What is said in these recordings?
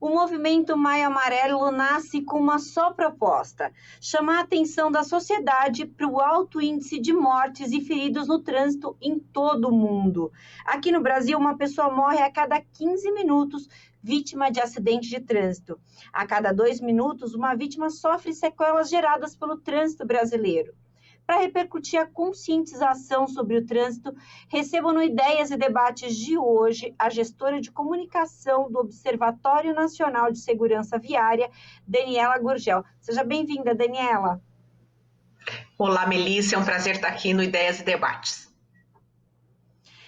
O movimento Maio Amarelo nasce com uma só proposta: chamar a atenção da sociedade para o alto índice de mortes e feridos no trânsito em todo o mundo. Aqui no Brasil, uma pessoa morre a cada 15 minutos vítima de acidente de trânsito. A cada 2 minutos, uma vítima sofre sequelas geradas pelo trânsito brasileiro. Para repercutir a conscientização sobre o trânsito, recebo no Ideias e Debates de hoje a gestora de comunicação do Observatório Nacional de Segurança Viária, Daniela Gurgel. Seja bem-vinda, Daniela. Olá, Melissa, é um prazer estar aqui no Ideias e Debates.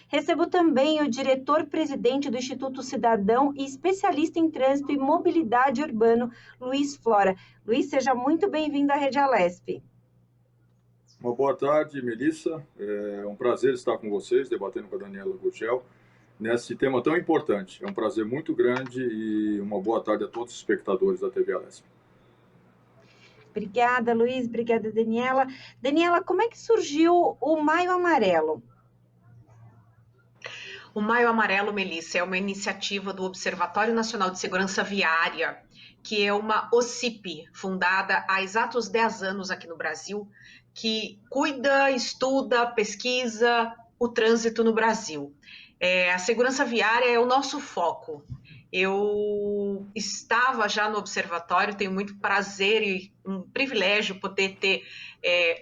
Recebo também o diretor-presidente do Instituto Cidadão e especialista em trânsito e mobilidade urbano, Luiz Flora. Luiz, seja muito bem-vindo à Rede Alesp. Uma boa tarde, Melissa. É um prazer estar com vocês, debatendo com a Daniela Gurgel, nesse tema tão importante. É um prazer muito grande e uma boa tarde a todos os espectadores da TV Alesp. Obrigada, Luiz. Obrigada, Daniela. Daniela, como é que surgiu o Maio Amarelo? O Maio Amarelo, Melissa, é uma iniciativa do Observatório Nacional de Segurança Viária, que é uma OCIP, fundada há exatos 10 anos aqui no Brasil, que cuida, estuda, pesquisa o trânsito no Brasil. A segurança viária é o nosso foco. Eu estava já no observatório, tenho muito prazer e um privilégio poder ter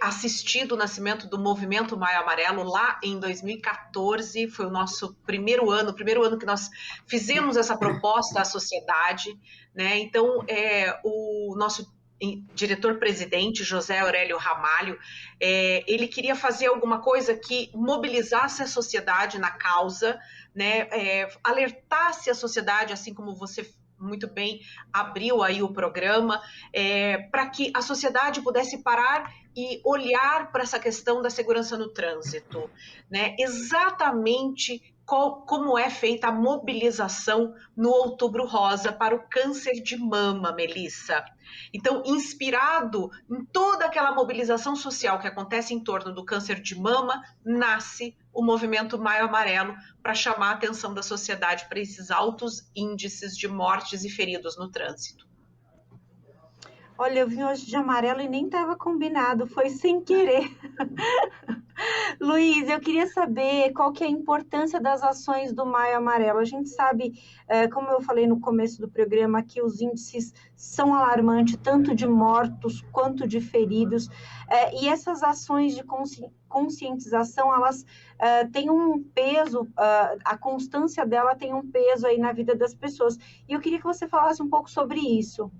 assistido o nascimento do movimento Maio Amarelo lá em 2014, foi o nosso primeiro ano que nós fizemos essa proposta à sociedade, né? Então, o nosso diretor-presidente, José Aurélio Ramalho, ele queria fazer alguma coisa que mobilizasse a sociedade na causa, né, alertasse a sociedade, assim como você muito bem abriu aí o programa, para que a sociedade pudesse parar e olhar para essa questão da segurança no trânsito, né? Exatamente como é feita a mobilização no Outubro Rosa para o câncer de mama, Melissa. Então, inspirado em toda aquela mobilização social que acontece em torno do câncer de mama, nasce o movimento Maio Amarelo para chamar a atenção da sociedade para esses altos índices de mortes e feridos no trânsito. Olha, eu vim hoje de amarelo e nem estava combinado, foi sem querer. Luiz, eu queria saber qual que é a importância das ações do Maio Amarelo. A gente sabe, como eu falei no começo do programa, que os índices são alarmantes, tanto de mortos quanto de feridos, e essas ações de conscientização, elas têm um peso, a constância dela tem um peso aí na vida das pessoas. E eu queria que você falasse um pouco sobre isso.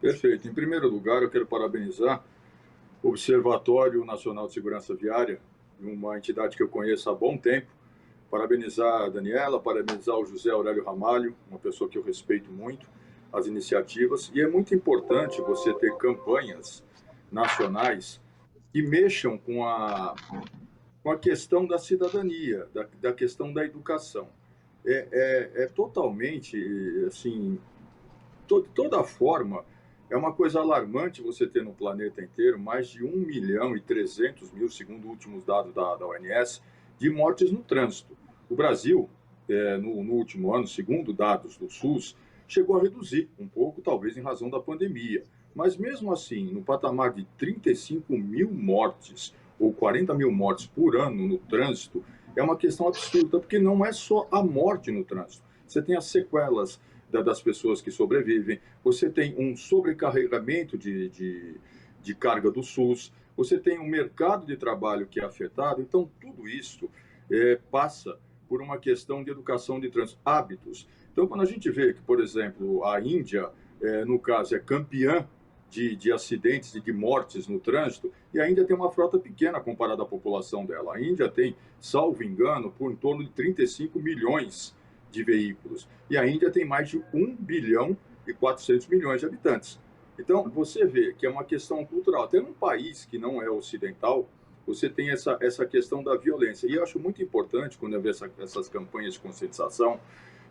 Perfeito. Em primeiro lugar, eu quero parabenizar o Observatório Nacional de Segurança Viária, uma entidade que eu conheço há bom tempo. Parabenizar a Daniela, parabenizar o José Aurélio Ramalho, uma pessoa que eu respeito muito, as iniciativas. E é muito importante você ter campanhas nacionais que mexam com a questão da cidadania, da questão da educação. É totalmente, assim, toda forma. É uma coisa alarmante você ter no planeta inteiro mais de 1.300.000, segundo os últimos dados da ONS, de mortes no trânsito. O Brasil, no último ano, segundo dados do SUS, chegou a reduzir um pouco, talvez em razão da pandemia. Mas mesmo assim, no patamar de 35.000 mortes ou 40.000 mortes por ano no trânsito, é uma questão absurda, porque não é só a morte no trânsito. Você tem as sequelas das pessoas que sobrevivem, você tem um sobrecarregamento de carga do SUS, você tem um mercado de trabalho que é afetado. Então, tudo isso passa por uma questão de educação de trânsito, hábitos. Então, quando a gente vê que, por exemplo, a Índia, no caso, é campeã de acidentes e de mortes no trânsito, e a Índia tem uma frota pequena comparada à população dela. A Índia tem, salvo engano, por em torno de 35 milhões de veículos. E a Índia tem mais de 1 bilhão e 400 milhões de habitantes. Então, você vê que é uma questão cultural. Até num país que não é ocidental, você tem essa questão da violência. E eu acho muito importante, quando eu vejo essas campanhas de conscientização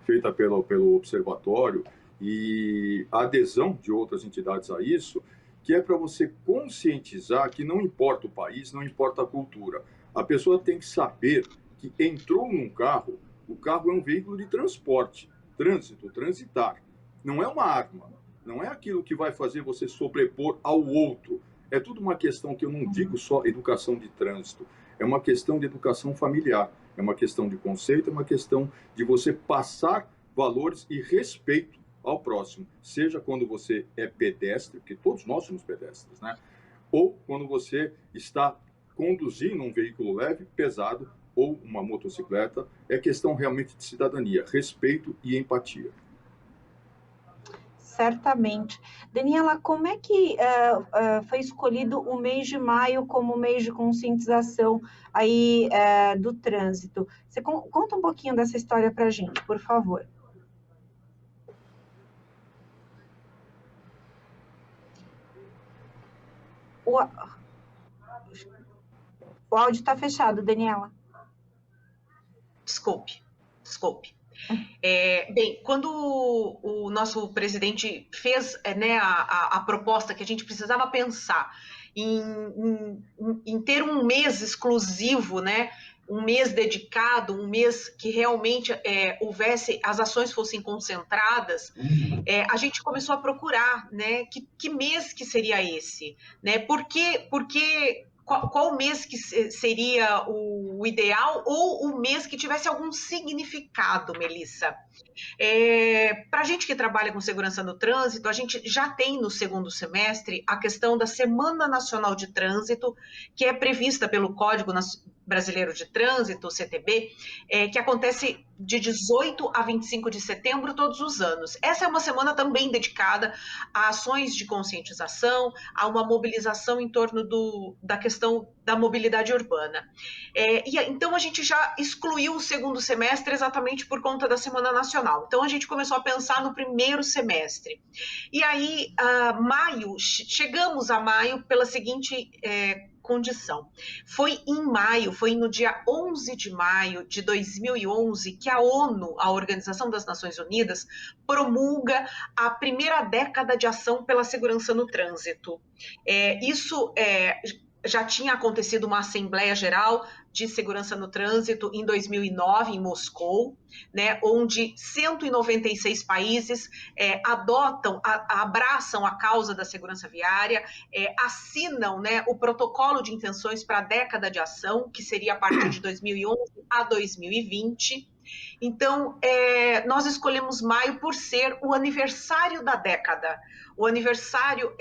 feitas pelo Observatório e a adesão de outras entidades a isso, que é para você conscientizar que não importa o país, não importa a cultura. A pessoa tem que saber que entrou num carro, o carro é um veículo de transporte. trânsito, transitar. Não é uma arma, não é aquilo que vai fazer você sobrepor ao outro. É tudo uma questão que eu não digo só educação de trânsito, é uma questão de educação familiar, é uma questão de conceito, é uma questão de você passar valores e respeito ao próximo, seja quando você é pedestre, porque todos nós somos pedestres, né? Ou quando você está conduzindo um veículo leve, pesado ou uma motocicleta, é questão realmente de cidadania, respeito e empatia. Certamente. Daniela, como é que foi escolhido o mês de maio como mês de conscientização aí do trânsito? Você conta um pouquinho dessa história para a gente, por favor. O áudio está fechado, Daniela. Desculpe. Bem, quando o nosso presidente fez a proposta que a gente precisava pensar em ter um mês exclusivo, né, um mês dedicado, um mês que realmente as ações fossem concentradas, a gente começou a procurar, né, que mês que seria esse, né, porque qual mês que seria o ideal ou o mês que tivesse algum significado, Melissa? Para a gente que trabalha com segurança no trânsito, a gente já tem no segundo semestre a questão da Semana Nacional de Trânsito, que é prevista pelo Código Brasileiro de Trânsito, o CTB, que acontece de 18 a 25 de setembro todos os anos. Essa é uma semana também dedicada a ações de conscientização, a uma mobilização em torno da questão da mobilidade urbana. Então, a gente já excluiu o segundo semestre exatamente por conta da Semana Nacional. Então, a gente começou a pensar no primeiro semestre. E aí, chegamos a maio pela seguinte condição. Foi em maio, foi no dia 11 de maio de 2011 que a ONU, a Organização das Nações Unidas, promulga a primeira década de ação pela segurança no trânsito. Já tinha acontecido uma Assembleia Geral de Segurança no Trânsito em 2009, em Moscou, né, onde 196 países abraçam a causa da segurança viária, assinam, né, o protocolo de intenções para a década de ação, que seria a partir de 2011 a 2020. Então, nós escolhemos maio por ser o aniversário da década, o aniversário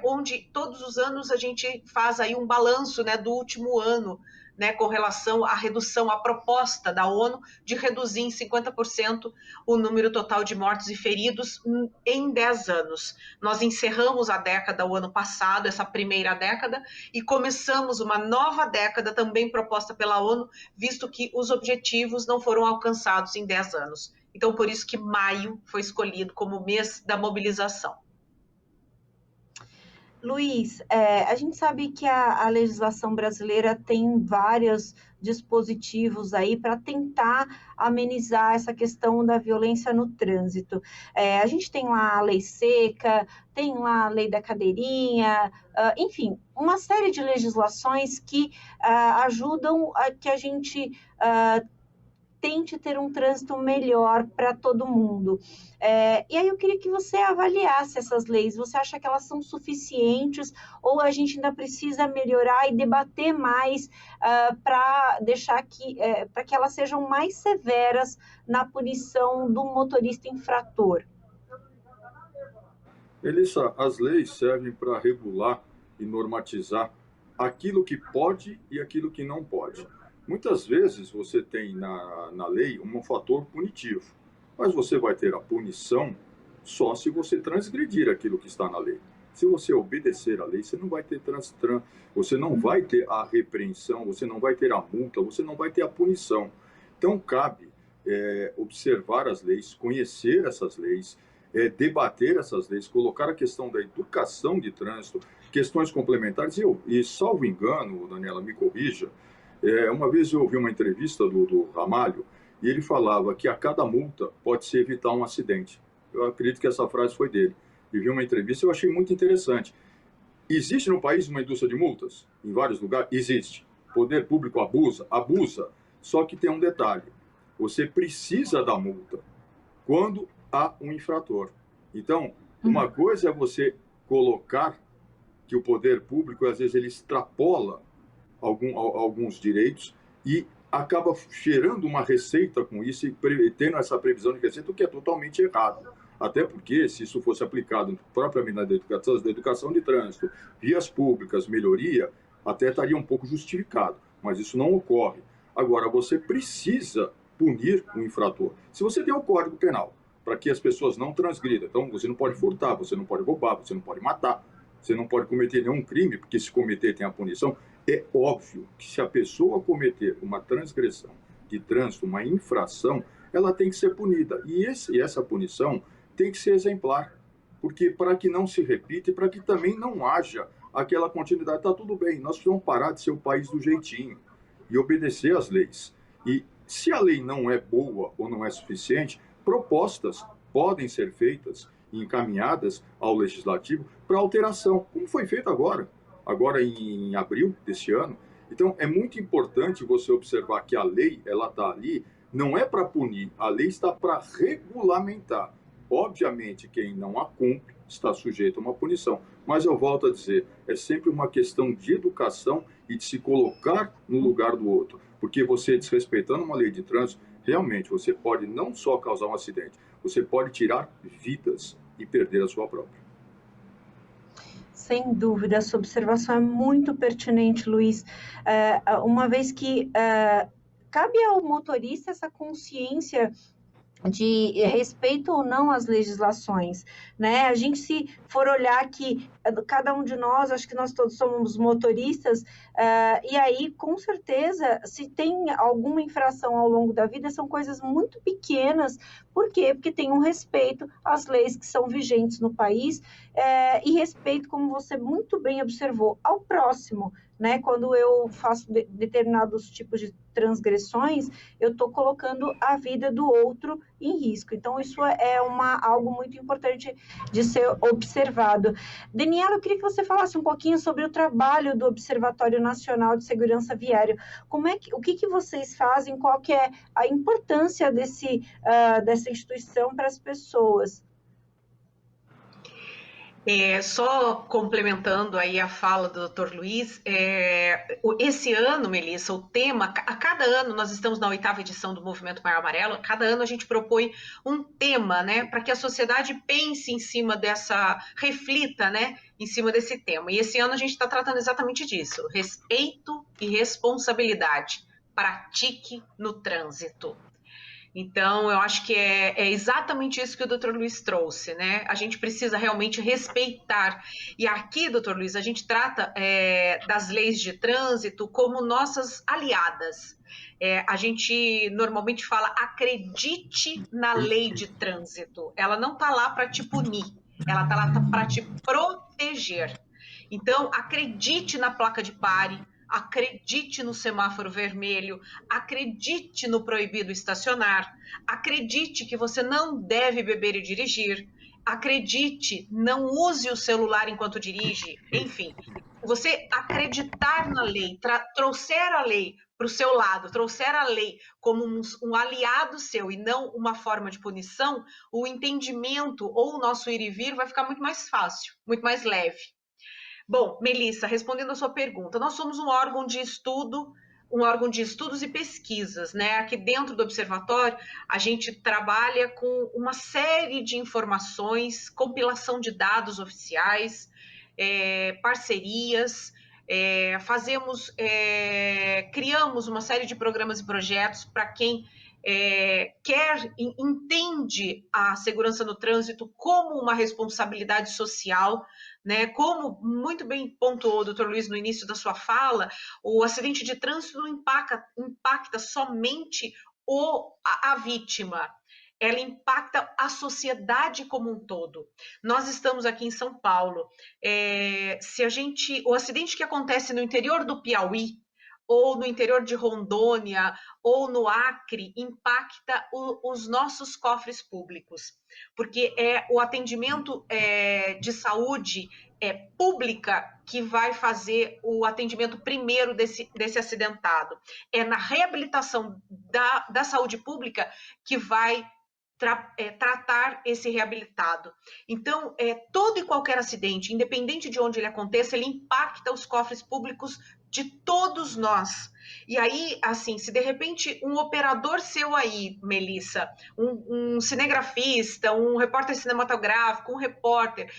onde todos os anos a gente faz aí um balanço, né, do último ano, né, com relação à redução, à proposta da ONU de reduzir em 50% o número total de mortos e feridos em 10 anos. Nós encerramos a década o ano passado, essa primeira década, e começamos uma nova década também proposta pela ONU, visto que os objetivos não foram alcançados em 10 anos. Então, por isso que maio foi escolhido como mês da mobilização. Luiz, a gente sabe que a legislação brasileira tem vários dispositivos aí para tentar amenizar essa questão da violência no trânsito. A gente tem lá a lei seca, tem lá a lei da cadeirinha, enfim, uma série de legislações que ajudam a que a gente tente ter um trânsito melhor para todo mundo. E aí eu queria que você avaliasse essas leis. Você acha que elas são suficientes ou a gente ainda precisa melhorar e debater mais para deixar para que elas sejam mais severas na punição do motorista infrator? Melissa, as leis servem para regular e normatizar aquilo que pode e aquilo que não pode. Muitas vezes você tem na lei um fator punitivo, mas você vai ter a punição só se você transgredir aquilo que está na lei. Se você obedecer à lei, você não vai ter você não vai ter a repreensão, você não vai ter a multa, você não vai ter a punição. Então cabe observar as leis, conhecer essas leis, debater essas leis, colocar a questão da educação de trânsito, questões complementares. E salvo engano, Daniela, me corrija, uma vez eu ouvi uma entrevista do Ramalho e ele falava que a cada multa pode-se evitar um acidente. Eu acredito que essa frase foi dele. E vi uma entrevista e eu achei muito interessante. Existe no país uma indústria de multas? Em vários lugares? Existe. O poder público abusa? Abusa. Só que tem um detalhe. Você precisa da multa. quando há um infrator. Então, uma coisa é você colocar que o poder público, às vezes, ele extrapola alguns direitos e acaba gerando uma receita com isso e tendo essa previsão de receita, o que é totalmente errado. Até porque, se isso fosse aplicado propriamente na educação de trânsito, vias públicas, melhoria, até estaria um pouco justificado, mas isso não ocorre. Agora, você precisa punir o infrator. Se você tem o Código Penal, para que as pessoas não transgridam, então você não pode furtar, você não pode roubar, você não pode matar, você não pode cometer nenhum crime, porque se cometer tem a punição. É óbvio que se a pessoa cometer uma transgressão de trânsito, uma infração, ela tem que ser punida. E essa punição tem que ser exemplar, porque para que não se repita e para que também não haja aquela continuidade. Está tudo bem, nós precisamos parar de ser o país do jeitinho e obedecer às leis. E se a lei não é boa ou não é suficiente, propostas podem ser feitas e encaminhadas ao Legislativo para alteração, como foi feito agora em abril deste ano. Então, é muito importante você observar que a lei, ela está ali, não é para punir, a lei está para regulamentar. Obviamente, quem não a cumpre está sujeito a uma punição. Mas eu volto a dizer, é sempre uma questão de educação e de se colocar no lugar do outro. Porque você, desrespeitando uma lei de trânsito, realmente você pode não só causar um acidente, você pode tirar vidas e perder a sua própria. Sem dúvida, essa observação é muito pertinente, Luiz. Uma vez que cabe ao motorista essa consciência de respeito ou não às legislações, né? A gente, se for olhar que cada um de nós, acho que nós todos somos motoristas, e aí, com certeza, se tem alguma infração ao longo da vida, são coisas muito pequenas. Por quê? Porque tem um respeito às leis que são vigentes no país, e respeito, como você muito bem observou, ao próximo, né? Quando eu faço determinados tipos de transgressões, eu estou colocando a vida do outro em risco. Então, isso é algo muito importante de ser observado. Daniela, eu queria que você falasse um pouquinho sobre o trabalho do Observatório Nacional de Segurança Viária. O que vocês fazem? Qual que é a importância dessa instituição para as pessoas? Só complementando aí a fala do Dr. Luiz, esse ano, Melissa, o tema, a cada ano, nós estamos na 8ª edição do Movimento Maio Amarelo, cada ano a gente propõe um tema, né, para que a sociedade pense em cima reflita, né, em cima desse tema. E esse ano a gente está tratando exatamente disso, respeito e responsabilidade, pratique no trânsito. Então, eu acho que é exatamente isso que o Dr. Luiz trouxe, né? A gente precisa realmente respeitar. E aqui, Dr. Luiz, a gente trata das leis de trânsito como nossas aliadas. A gente normalmente fala, acredite na lei de trânsito. Ela não está lá para te punir, ela está lá para te proteger. Então, acredite na placa de pare, acredite no semáforo vermelho, acredite no proibido estacionar, acredite que você não deve beber e dirigir, acredite, não use o celular enquanto dirige, enfim. Você acreditar na lei, trouxer a lei para o seu lado, trouxer a lei como um aliado seu e não uma forma de punição, o entendimento ou o nosso ir e vir vai ficar muito mais fácil, muito mais leve. Bom, Melissa, respondendo a sua pergunta, nós somos um órgão de estudos e pesquisas, né? Aqui dentro do observatório, a gente trabalha com uma série de informações, compilação de dados oficiais, parcerias, criamos uma série de programas e projetos para quem entende a segurança no trânsito como uma responsabilidade social, né? Como muito bem pontuou o Dr. Luiz no início da sua fala, o acidente de trânsito não impacta somente a vítima, ela impacta a sociedade como um todo. Nós estamos aqui em São Paulo. O acidente que acontece no interior do Piauí, ou no interior de Rondônia, ou no Acre, impacta os nossos cofres públicos, porque o atendimento de saúde pública que vai fazer o atendimento primeiro desse acidentado. É na reabilitação da saúde pública que vai tratar esse reabilitado. Então, todo e qualquer acidente, independente de onde ele aconteça, ele impacta os cofres públicos de todos nós. E aí, assim, se de repente um operador seu aí, Melissa, um cinegrafista, um repórter cinematográfico, um repórter,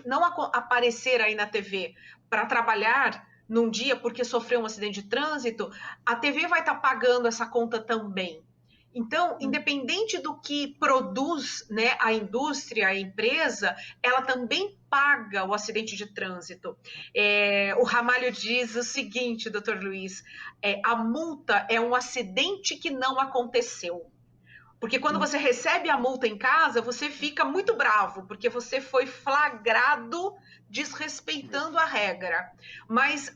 não aparecer aí na TV para trabalhar num dia porque sofreu um acidente de trânsito, a TV vai estar pagando essa conta também. Então, independente do que produz, né, a indústria, a empresa, ela também paga o acidente de trânsito. O Ramalho diz o seguinte, doutor Luiz, a multa é um acidente que não aconteceu. Porque quando você recebe a multa em casa, você fica muito bravo, porque você foi flagrado desrespeitando a regra. Mas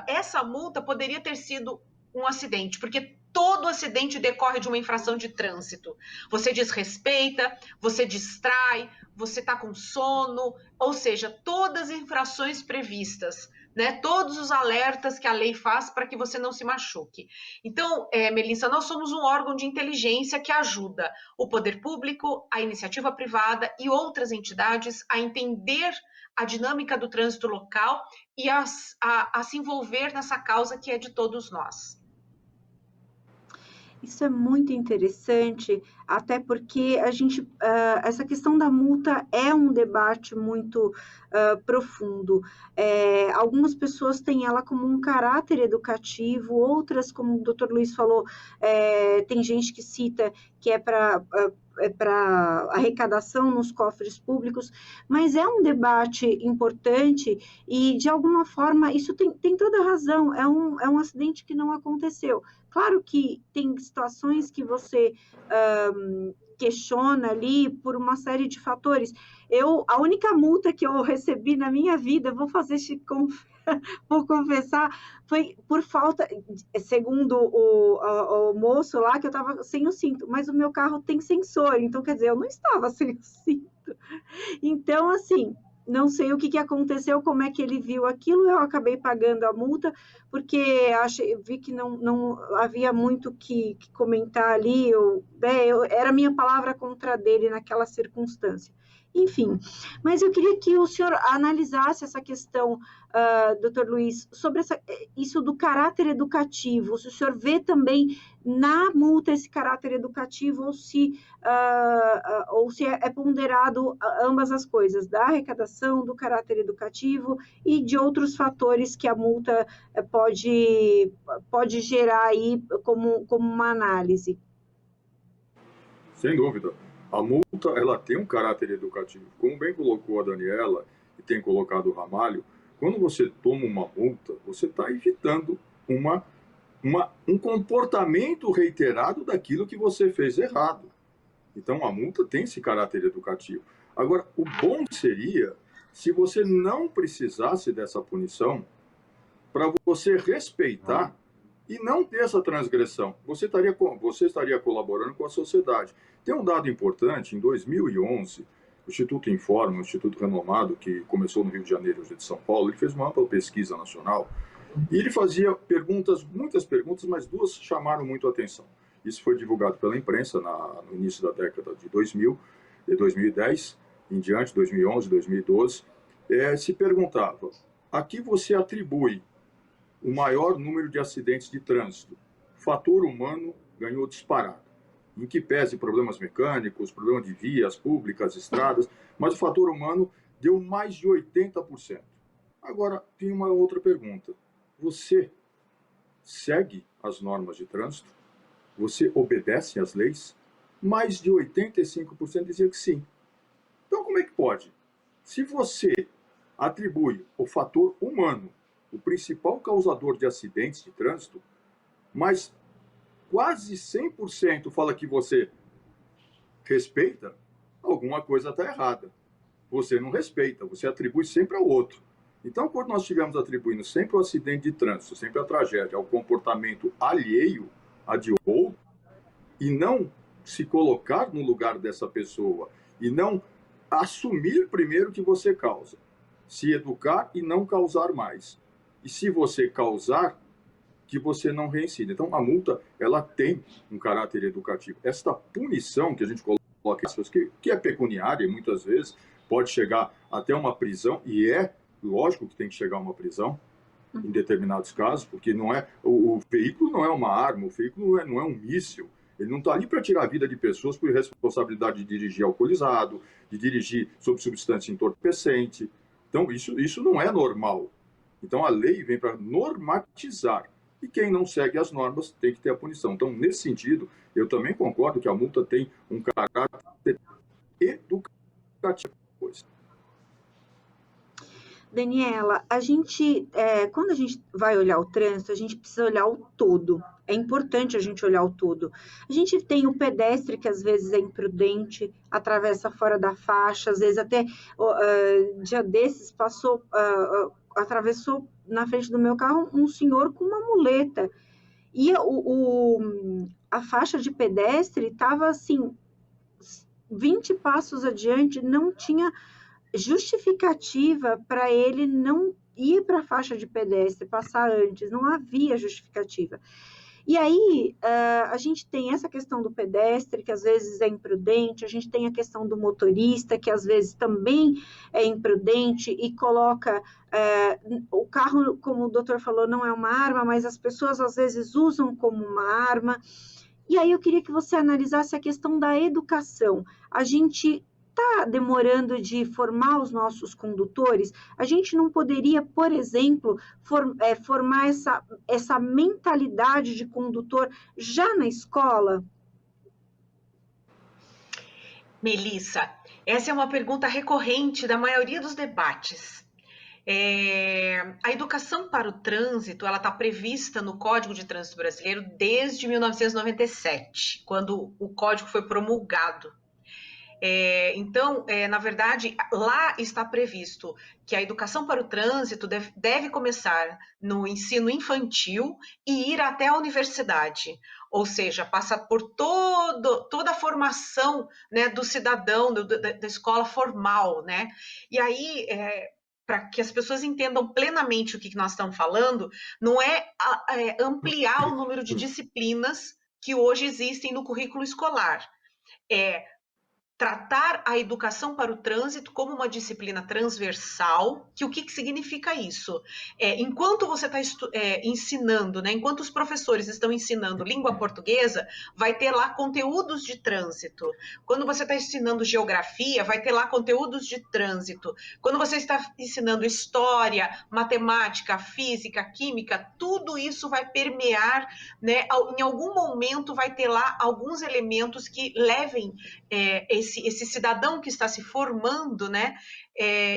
essa multa poderia ter sido um acidente, porque todo acidente decorre de uma infração de trânsito. Você desrespeita, você distrai, você está com sono, ou seja, todas as infrações previstas, né? Todos os alertas que a lei faz para que você não se machuque. Então, Melissa, nós somos um órgão de inteligência que ajuda o poder público, a iniciativa privada e outras entidades a entender a dinâmica do trânsito local e a se envolver nessa causa que é de todos nós. Isso é muito interessante, até porque essa questão da multa é um debate muito profundo. Algumas pessoas têm ela como um caráter educativo, outras, como o doutor Luiz falou, tem gente que cita que é para arrecadação nos cofres públicos, mas é um debate importante e, de alguma forma, isso tem toda a razão, é um acidente que não aconteceu. Claro que tem situações que você questiona ali por uma série de fatores. A única multa que eu recebi na minha vida, vou confessar, foi por falta, segundo o moço lá, que eu estava sem o cinto, mas o meu carro tem sensor, então, quer dizer, eu não estava sem o cinto. Então, assim, não sei o que aconteceu, como é que ele viu aquilo, eu acabei pagando a multa, porque vi que não havia muito que comentar ali, era minha palavra contra a dele naquela circunstância. Enfim, mas eu queria que o senhor analisasse essa questão, doutor Luiz, sobre isso do caráter educativo, se o senhor vê também na multa esse caráter educativo, ou se é ponderado ambas as coisas, da arrecadação, do caráter educativo e de outros fatores que a multa pode gerar aí como uma análise. Sem dúvida. A multa, ela tem um caráter educativo. Como bem colocou a Daniela e tem colocado o Ramalho, quando você toma uma multa, você está evitando um comportamento reiterado daquilo que você fez errado. Então, a multa tem esse caráter educativo. Agora, o bom seria se você não precisasse dessa punição para você respeitar e não ter essa transgressão. Você estaria colaborando com a sociedade. Tem um dado importante, em 2011, o Instituto Informa, um instituto renomado que começou no Rio de Janeiro, hoje de São Paulo, ele fez uma ampla pesquisa nacional e ele fazia muitas perguntas, mas duas chamaram muito a atenção. Isso foi divulgado pela imprensa no início da década de 2000, de 2010 em diante, 2011, 2012. Se perguntava, a que você atribui o maior número de acidentes de trânsito? O fator humano ganhou disparado. Em que pese problemas mecânicos, problemas de vias públicas, estradas, mas o fator humano deu mais de 80%. Agora, tem uma outra pergunta. Você segue as normas de trânsito? Você obedece às leis? Mais de 85% diziam que sim. Então, como é que pode? Se você atribui o fator humano, o principal causador de acidentes de trânsito, mas quase 100% fala que você respeita, alguma coisa está errada. Você não respeita, você atribui sempre ao outro. Então, quando nós estivermos atribuindo sempre o acidente de trânsito, sempre a tragédia, ao comportamento alheio a de outro, e não se colocar no lugar dessa pessoa, e não assumir primeiro que você causa, se educar e não causar mais. E se você causar, que você não reincida. Então, a multa, ela tem um caráter educativo. Esta punição que a gente coloca, que é pecuniária, muitas vezes pode chegar até uma prisão, e é lógico que tem que chegar a uma prisão, em determinados casos, porque não é o veículo não é uma arma, o veículo não é um míssil. Ele não está ali para tirar a vida de pessoas por responsabilidade de dirigir alcoolizado, de dirigir sob substância entorpecente. Então, isso não é normal. Então, a lei vem para normatizar. E quem não segue as normas tem que ter a punição. Então, nesse sentido, eu também concordo que a multa tem um caráter educativo. Daniela, quando a gente vai olhar o trânsito, a gente precisa olhar o todo. É importante a gente olhar o todo. A gente tem o pedestre que às vezes é imprudente, atravessa fora da faixa, às vezes até dia desses atravessou na frente do meu carro um senhor com uma muleta. E a faixa de pedestre estava assim, 20 passos adiante, não tinha justificativa para ele não ir para a faixa de pedestre, passar antes, não havia justificativa. E aí, a gente tem essa questão do pedestre, que às vezes é imprudente, a gente tem a questão do motorista, que às vezes também é imprudente e coloca o carro, como o doutor falou, não é uma arma, mas as pessoas às vezes usam como uma arma. E aí eu queria que você analisasse a questão da educação. A gente está demorando de formar os nossos condutores, a gente não poderia, por exemplo, formar essa mentalidade de condutor já na escola? Melissa, essa é uma pergunta recorrente da maioria dos debates. A educação para o trânsito, ela está prevista no Código de Trânsito Brasileiro desde 1997, quando o código foi promulgado. Então, na verdade, lá está previsto que a educação para o trânsito deve começar no ensino infantil e ir até a universidade, ou seja, passar por toda a formação, né, do cidadão, da escola formal, né? E aí, para que as pessoas entendam plenamente o que nós estamos falando, não é ampliar o número de disciplinas que hoje existem no currículo escolar, tratar a educação para o trânsito como uma disciplina transversal, que o que significa isso? Enquanto você está ensinando, né, enquanto os professores estão ensinando língua portuguesa, vai ter lá conteúdos de trânsito. Quando você está ensinando geografia, vai ter lá conteúdos de trânsito. Quando você está ensinando história, matemática, física, química, tudo isso vai permear, né, em algum momento vai ter lá alguns elementos que levem esse cidadão que está se formando, né,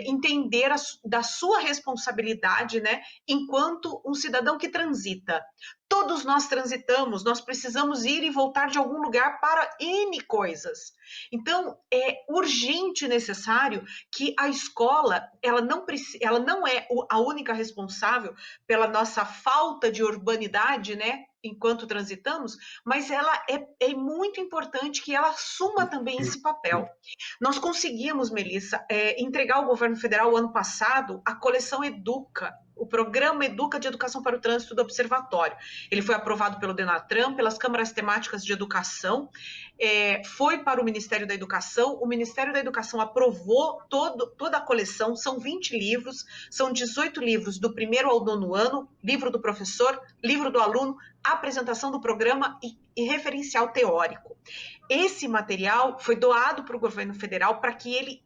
entender da sua responsabilidade, né, enquanto um cidadão que transita. Todos nós transitamos, nós precisamos ir e voltar de algum lugar para N coisas. Então, é urgente e necessário que a escola, ela não é a única responsável pela nossa falta de urbanidade, né, enquanto transitamos, mas ela é muito importante que ela assuma também esse papel. Nós conseguimos, Melissa, entregar ao governo federal ano passado a coleção Educa, o programa Educa de Educação para o Trânsito do Observatório. Ele foi aprovado pelo Denatran, pelas câmaras temáticas de educação, foi para o Ministério da Educação, o Ministério da Educação aprovou toda a coleção, são 20 livros, são 18 livros do 1º ao 9º ano, livro do professor, livro do aluno, apresentação do programa e referencial teórico. Esse material foi doado para o governo federal para que ele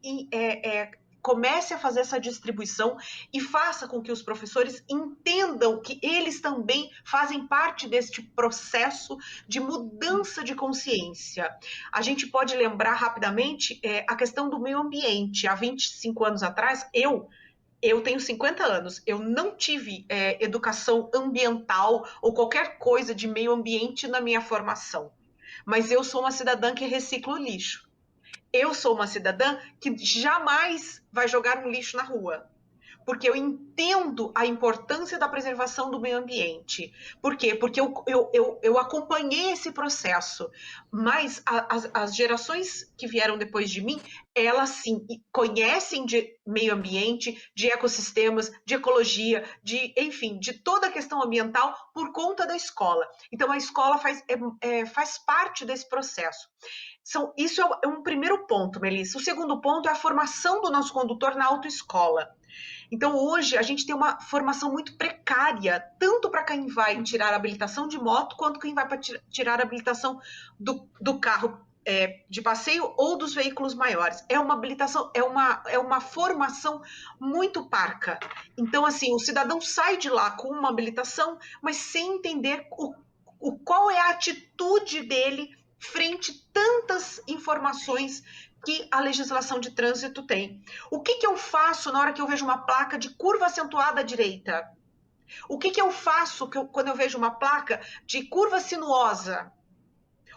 comece a fazer essa distribuição e faça com que os professores entendam que eles também fazem parte deste processo de mudança de consciência. A gente pode lembrar rapidamente a questão do meio ambiente. Há 25 anos atrás, eu tenho 50 anos, eu não tive educação ambiental ou qualquer coisa de meio ambiente na minha formação, mas eu sou uma cidadã que recicla o lixo. Eu sou uma cidadã que jamais vai jogar um lixo na rua, porque eu entendo a importância da preservação do meio ambiente. Por quê? Porque eu acompanhei esse processo, mas as gerações que vieram depois de mim, elas sim conhecem de meio ambiente, de ecossistemas, de ecologia, enfim, de toda a questão ambiental por conta da escola. Então, a escola faz parte desse processo. Isso é um primeiro ponto, Melissa. O segundo ponto é a formação do nosso condutor na autoescola. Então, hoje, a gente tem uma formação muito precária, tanto para quem vai tirar a habilitação de moto, quanto quem vai tirar a habilitação do carro de passeio ou dos veículos maiores. É uma habilitação, é uma formação muito parca. Então, assim, o cidadão sai de lá com uma habilitação, mas sem entender qual é a atitude dele frente a tantas informações que a legislação de trânsito tem. O que eu faço na hora que eu vejo uma placa de curva acentuada à direita? O que eu faço quando eu vejo uma placa de curva sinuosa?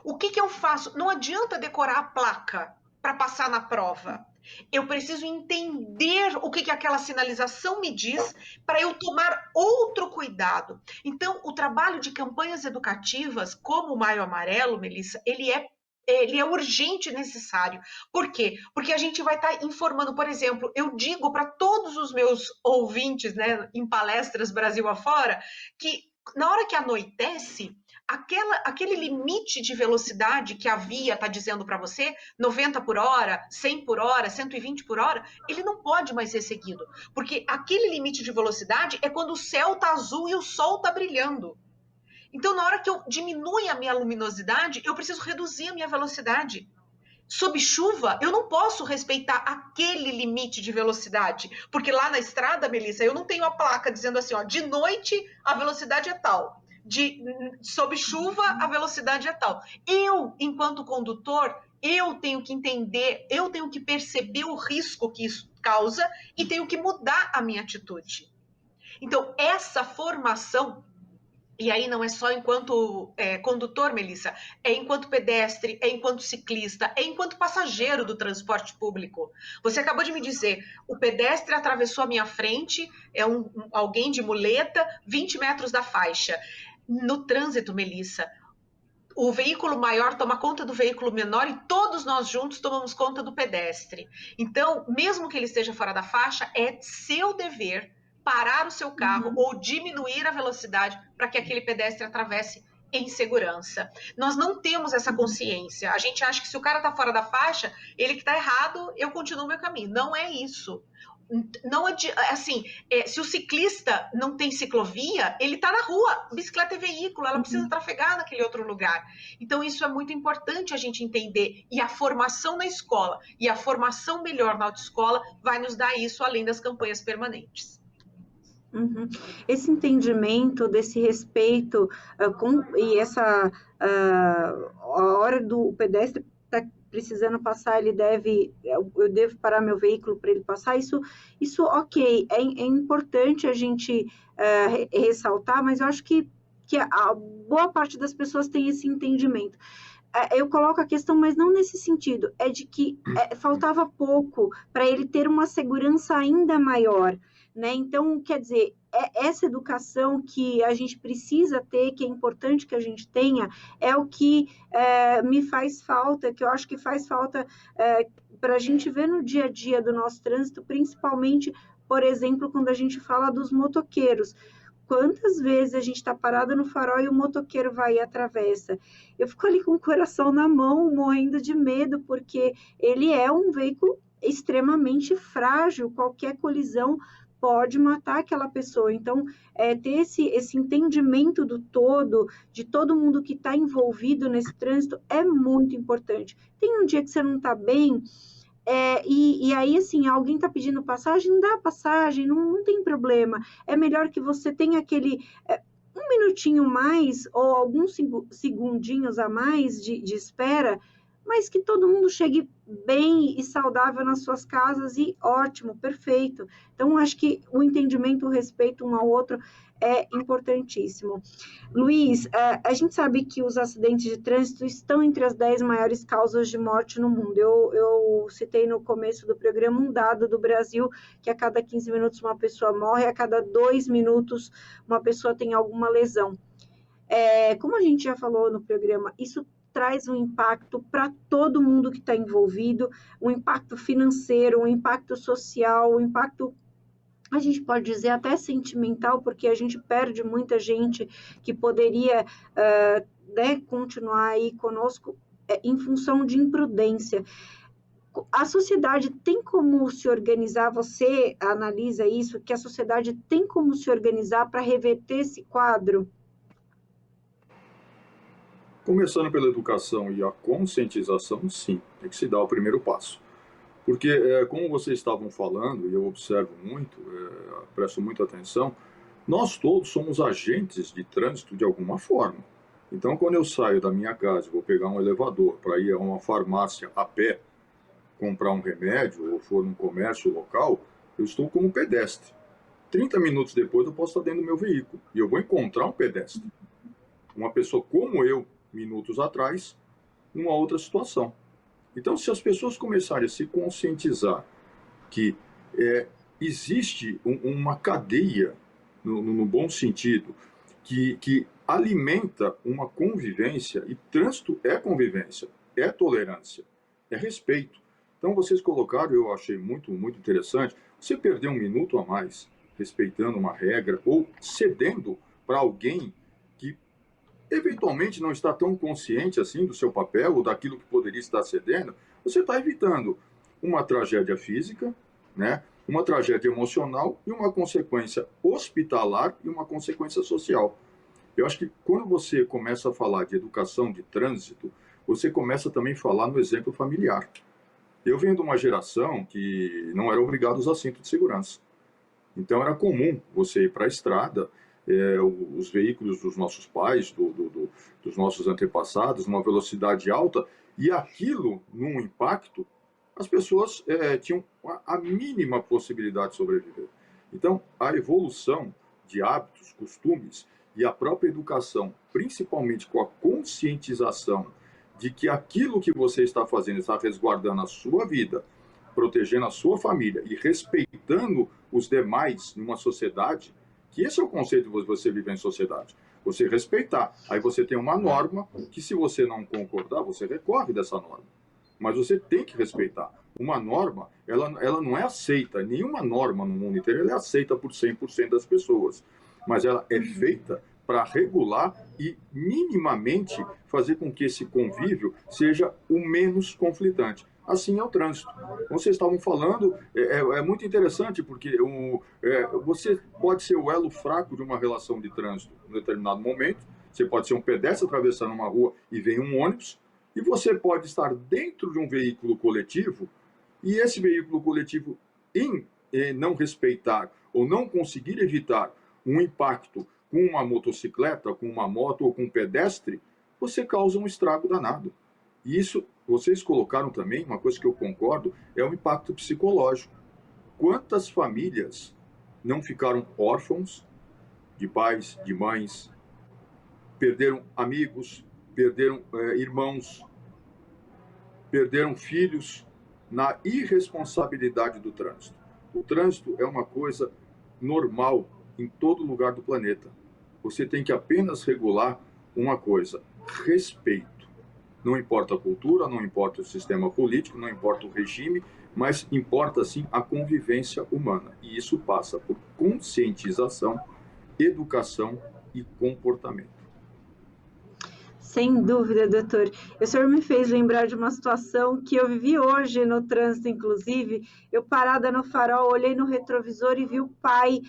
O que eu faço? Não adianta decorar a placa para passar na prova. Eu preciso entender o que aquela sinalização me diz para eu tomar outro cuidado. Então, o trabalho de campanhas educativas, como o Maio Amarelo, Melissa, ele é urgente e necessário. Por quê? Porque a gente vai estar informando, por exemplo, eu digo para todos os meus ouvintes, né, em palestras Brasil afora, que na hora que anoitece, aquele limite de velocidade que a via está dizendo para você, 90 por hora, 100 por hora, 120 por hora, ele não pode mais ser seguido. Porque aquele limite de velocidade é quando o céu está azul e o sol está brilhando. Então, na hora que eu diminui a minha luminosidade, eu preciso reduzir a minha velocidade. Sob chuva, eu não posso respeitar aquele limite de velocidade, porque lá na estrada, Melissa, eu não tenho a placa dizendo assim, ó, de noite a velocidade é tal, sob chuva a velocidade é tal. Eu, enquanto condutor, eu tenho que entender, eu tenho que perceber o risco que isso causa e tenho que mudar a minha atitude. Então, essa formação, e aí não é só enquanto condutor, Melissa, é enquanto pedestre, é enquanto ciclista, é enquanto passageiro do transporte público. Você acabou de me dizer, o pedestre atravessou a minha frente, é alguém de muleta, 20 metros da faixa. No trânsito, Melissa, o veículo maior toma conta do veículo menor e todos nós juntos tomamos conta do pedestre. Então, mesmo que ele esteja fora da faixa, é seu dever parar o seu carro ou diminuir a velocidade para que aquele pedestre atravesse em segurança. Nós não temos essa consciência. A gente acha que se o cara está fora da faixa, ele que está errado, eu continuo meu caminho. Não é isso. Não assim, se o ciclista não tem ciclovia, ele está na rua, bicicleta é veículo, ela precisa trafegar naquele outro lugar. Então, isso é muito importante a gente entender. E a formação na escola e a formação melhor na autoescola vai nos dar isso, além das campanhas permanentes. Esse entendimento, desse respeito e essa a hora do pedestre está precisando passar, eu devo parar meu veículo para ele passar, isso ok, é importante a gente ressaltar, mas eu acho que a boa parte das pessoas tem esse entendimento. Eu coloco a questão, mas não nesse sentido, é de que faltava pouco para ele ter uma segurança ainda maior, né? Então, quer dizer, essa educação que a gente precisa ter, que é importante que a gente tenha, é o que me faz falta, que eu acho que faz falta para a gente ver no dia a dia do nosso trânsito, principalmente, por exemplo, quando a gente fala dos motoqueiros. Quantas vezes a gente está parado no farol e o motoqueiro vai e atravessa? Eu fico ali com o coração na mão, morrendo de medo, porque ele é um veículo extremamente frágil, qualquer colisão pode matar aquela pessoa. Então, ter esse entendimento do todo, de todo mundo que está envolvido nesse trânsito, é muito importante. Tem um dia que você não está bem, e aí, assim, alguém está pedindo passagem, dá passagem, não tem problema. É melhor que você tenha aquele um minutinho mais, ou alguns segundinhos a mais de espera, mas que todo mundo chegue bem e saudável nas suas casas e ótimo, perfeito. Então, acho que o entendimento, o respeito um ao outro é importantíssimo. Luiz, a gente sabe que os acidentes de trânsito estão entre as 10 maiores causas de morte no mundo. Eu citei no começo do programa um dado do Brasil, que a cada 15 minutos uma pessoa morre, a cada 2 minutos uma pessoa tem alguma lesão. Como a gente já falou no programa, isso traz um impacto para todo mundo que está envolvido, um impacto financeiro, um impacto social, um impacto, a gente pode dizer, até sentimental, porque a gente perde muita gente que poderia continuar aí conosco em função de imprudência. A sociedade tem como se organizar, você analisa isso, que a sociedade tem como se organizar para reverter esse quadro? Começando pela educação e a conscientização, sim, tem que se dar o primeiro passo. Porque, como vocês estavam falando, e eu observo muito, presto muita atenção, nós todos somos agentes de trânsito de alguma forma. Então, quando eu saio da minha casa e vou pegar um elevador para ir a uma farmácia a pé, comprar um remédio, ou for num comércio local, eu estou como pedestre. 30 minutos depois eu posso estar dentro do meu veículo, e eu vou encontrar um pedestre. Uma pessoa como eu, minutos atrás, numa outra situação. Então, se as pessoas começarem a se conscientizar que existe uma cadeia, no bom sentido, que alimenta uma convivência, e trânsito é convivência, é tolerância, é respeito. Então, vocês colocaram, eu achei muito, muito interessante, você perder um minuto a mais respeitando uma regra ou cedendo para alguém que eventualmente não está tão consciente assim do seu papel ou daquilo que poderia estar cedendo, você está evitando uma tragédia física, né, uma tragédia emocional e uma consequência hospitalar e uma consequência social. Eu acho que quando você começa a falar de educação de trânsito, você começa também a falar no exemplo familiar. Eu venho de uma geração que não era obrigado a usar cinto de segurança. Então era comum você ir para a estrada, os veículos dos nossos pais, dos nossos antepassados, numa velocidade alta, e aquilo, num impacto, as pessoas tinham a mínima possibilidade de sobreviver. Então, a evolução de hábitos, costumes e a própria educação, principalmente com a conscientização de que aquilo que você está fazendo está resguardando a sua vida, protegendo a sua família e respeitando os demais numa sociedade, que esse é o conceito de você viver em sociedade. Você respeitar. Aí você tem uma norma que, se você não concordar, você recorre dessa norma. Mas você tem que respeitar. Uma norma, ela não é aceita. Nenhuma norma no mundo inteiro é aceita por 100% das pessoas. Mas ela é feita para regular e minimamente fazer com que esse convívio seja o menos conflitante. Assim é o trânsito. Como vocês estavam falando, é muito interessante, porque você pode ser o elo fraco de uma relação de trânsito em determinado momento, você pode ser um pedestre atravessando uma rua e vem um ônibus, e você pode estar dentro de um veículo coletivo, e esse veículo coletivo, em não respeitar ou não conseguir evitar um impacto com uma motocicleta, com uma moto ou com um pedestre, você causa um estrago danado. E isso, vocês colocaram também, uma coisa que eu concordo, é o impacto psicológico. Quantas famílias não ficaram órfãos de pais, de mães, perderam amigos, perderam irmãos, perderam filhos na irresponsabilidade do trânsito. O trânsito é uma coisa normal em todo lugar do planeta. Você tem que apenas regular uma coisa: respeito. Não importa a cultura, não importa o sistema político, não importa o regime, mas importa sim a convivência humana. E isso passa por conscientização, educação e comportamento. Sem dúvida, doutor. O senhor me fez lembrar de uma situação que eu vivi hoje no trânsito, inclusive. Eu parada no farol, olhei no retrovisor e vi o pai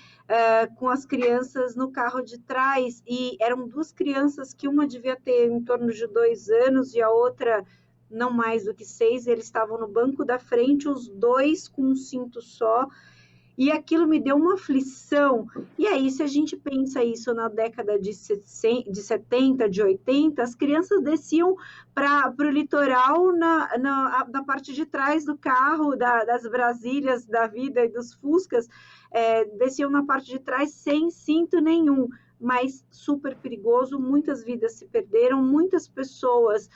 com as crianças no carro de trás. E eram duas crianças que uma devia ter em torno de 2 anos e a outra não mais do que 6. Eles estavam no banco da frente, os dois com um cinto só. E aquilo me deu uma aflição. E aí, se a gente pensa isso na década de 70, de 80, as crianças desciam para o litoral na parte de trás do carro, das Brasílias da vida e dos Fuscas, desciam na parte de trás sem cinto nenhum, mas super perigoso, muitas vidas se perderam, muitas pessoas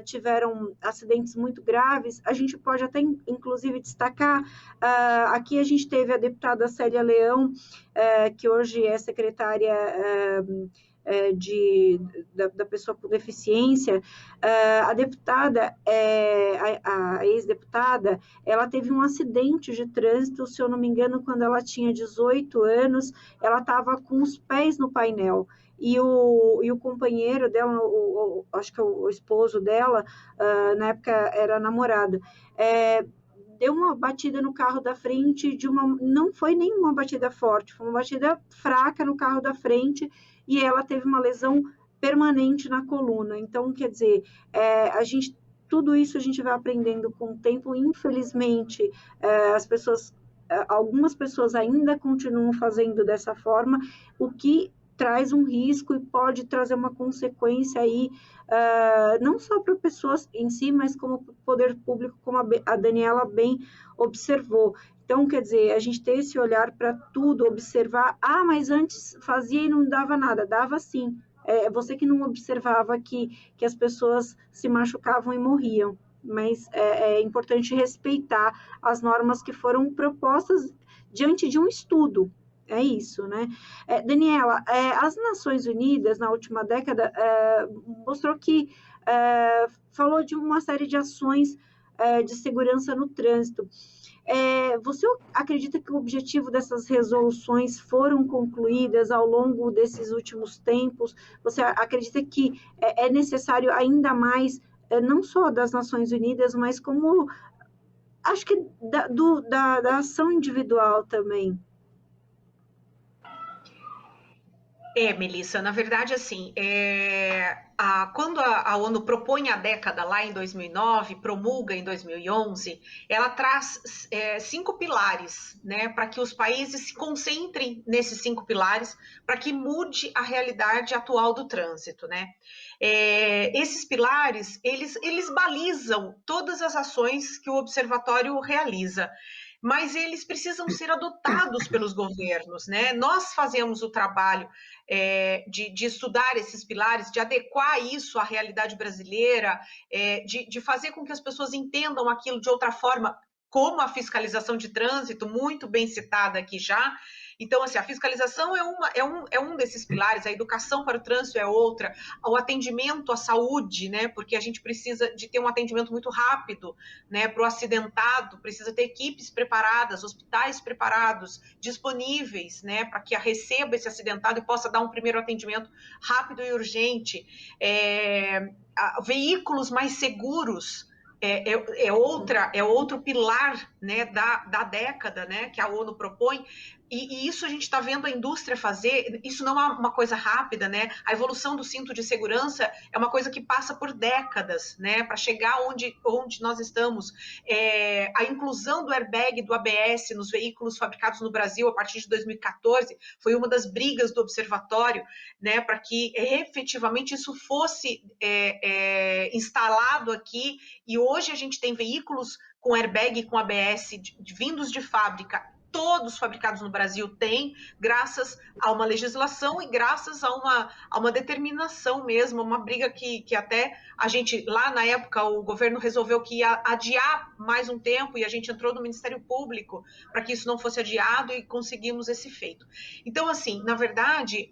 tiveram acidentes muito graves. A gente pode até, inclusive, destacar, aqui a gente teve a deputada Célia Leão, que hoje é secretária da pessoa com deficiência. A deputada, a ex-deputada, ela teve um acidente de trânsito, se eu não me engano, quando ela tinha 18 anos, ela estava com os pés no painel, e o companheiro dela, acho que o esposo dela, na época era namorado, deu uma batida no carro da frente, não foi nenhuma batida forte, foi uma batida fraca no carro da frente, e ela teve uma lesão permanente na coluna. Então, quer dizer, tudo isso a gente vai aprendendo com o tempo. Infelizmente, algumas pessoas ainda continuam fazendo dessa forma, o que traz um risco e pode trazer uma consequência aí, não só para pessoas em si, mas como para o poder público, como a Daniela bem observou. Então, quer dizer, a gente ter esse olhar para tudo, observar, mas antes fazia e não dava nada, dava sim. Você que não observava que as pessoas se machucavam e morriam, mas é importante respeitar as normas que foram propostas diante de um estudo. É isso, né? Daniela, as Nações Unidas, na última década, mostrou que falou de uma série de ações de segurança no trânsito. Você acredita que o objetivo dessas resoluções foram concluídas ao longo desses últimos tempos? Você acredita que é necessário ainda mais, não só das Nações Unidas, mas como, acho que da ação individual também? Melissa, na verdade, assim, quando a ONU propõe a década lá em 2009, promulga em 2011, ela traz 5 pilares, né, para que os países se concentrem nesses 5 pilares, para que mude a realidade atual do trânsito, né? Esses pilares, eles balizam todas as ações que o observatório realiza, mas eles precisam ser adotados pelos governos, né? Nós fazemos o trabalho de estudar esses pilares, de adequar isso à realidade brasileira, de fazer com que as pessoas entendam aquilo de outra forma, como a fiscalização de trânsito, muito bem citada aqui já. Então, assim, a fiscalização é um desses pilares, a educação para o trânsito é outra, o atendimento à saúde, né? Porque a gente precisa de ter um atendimento muito rápido, né? Para o acidentado, precisa ter equipes preparadas, hospitais preparados, disponíveis, né? Para que receba esse acidentado e possa dar um primeiro atendimento rápido e urgente. Veículos mais seguros, outro pilar, né, da década, né, que a ONU propõe, e isso a gente está vendo a indústria fazer. Isso não é uma coisa rápida, né? A evolução do cinto de segurança é uma coisa que passa por décadas, né, para chegar onde nós estamos. A inclusão do airbag, do ABS nos veículos fabricados no Brasil a partir de 2014 foi uma das brigas do observatório, né, para que efetivamente isso fosse instalado aqui, e hoje a gente tem veículos com airbag, com ABS vindos de fábrica, todos fabricados no Brasil têm, graças a uma legislação e graças a uma determinação mesmo, uma briga que até a gente, lá na época, o governo resolveu que ia adiar mais um tempo, e a gente entrou no Ministério Público para que isso não fosse adiado, e conseguimos esse feito. Então, assim, na verdade,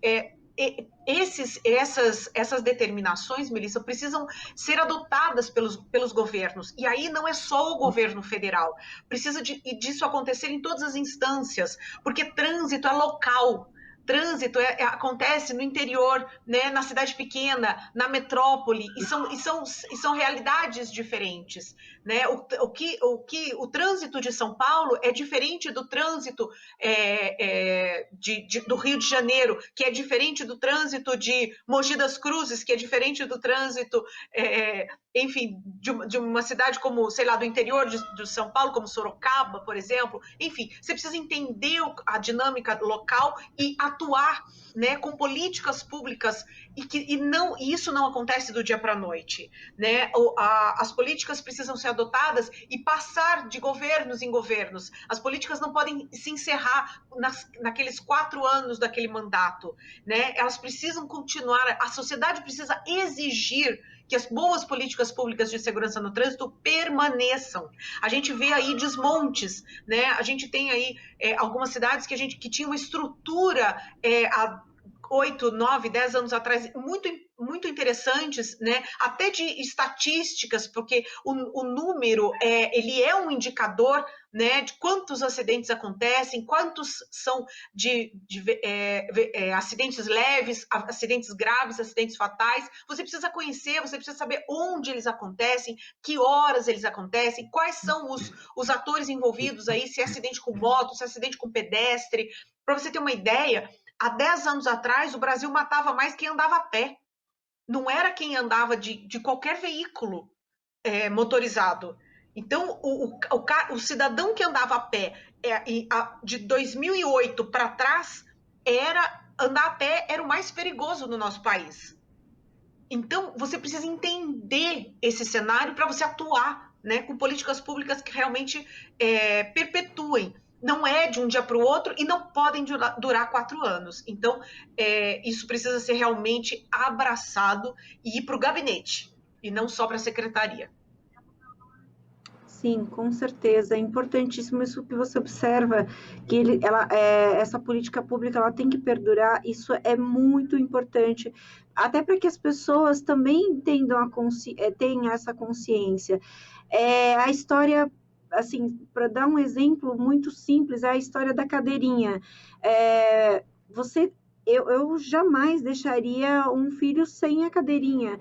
essas determinações, Melissa, precisam ser adotadas pelos governos. E aí não é só o governo federal. Precisa disso acontecer em todas as instâncias, porque trânsito é local. trânsito acontece no interior, né, na cidade pequena, na metrópole, e são realidades diferentes, né? O trânsito de São Paulo é diferente do trânsito do Rio de Janeiro, que é diferente do trânsito de Mogi das Cruzes, que é diferente do trânsito, enfim, de uma cidade como, sei lá, do interior de São Paulo, como Sorocaba, por exemplo. Enfim, você precisa entender a dinâmica local e atuar, né, com políticas públicas, e isso não acontece do dia para a noite, né? As políticas precisam ser adotadas e passar de governos em governos. As políticas não podem se encerrar naqueles 4 anos daquele mandato, né? Elas precisam continuar, a sociedade precisa exigir que as boas políticas públicas de segurança no trânsito permaneçam. A gente vê aí desmontes, né? A gente tem aí algumas cidades que tinham uma estrutura há 8, 9, 10 anos atrás, muito interessantes, né? Até de estatísticas, porque o número ele é um indicador, né, de quantos acidentes acontecem, quantos são de acidentes leves, acidentes graves, acidentes fatais. Você precisa conhecer, você precisa saber onde eles acontecem, que horas eles acontecem, quais são os atores envolvidos aí, se é acidente com moto, se é acidente com pedestre. Para você ter uma ideia, há 10 anos atrás, o Brasil matava mais quem andava a pé. Não era quem andava de qualquer veículo motorizado. Então, o cidadão que andava a pé de 2008 para trás, andar a pé era o mais perigoso no nosso país. Então, você precisa entender esse cenário para você atuar, né, com políticas públicas que realmente perpetuem. Não é de um dia para o outro e não podem durar 4 anos. Então, isso precisa ser realmente abraçado e ir para o gabinete, e não só para a secretaria. Sim, com certeza. É importantíssimo isso que você observa, que essa política pública ela tem que perdurar. Isso é muito importante, até para que as pessoas também tenham essa consciência. A história, assim, para dar um exemplo muito simples, é a história da cadeirinha. Eu jamais deixaria um filho sem a cadeirinha,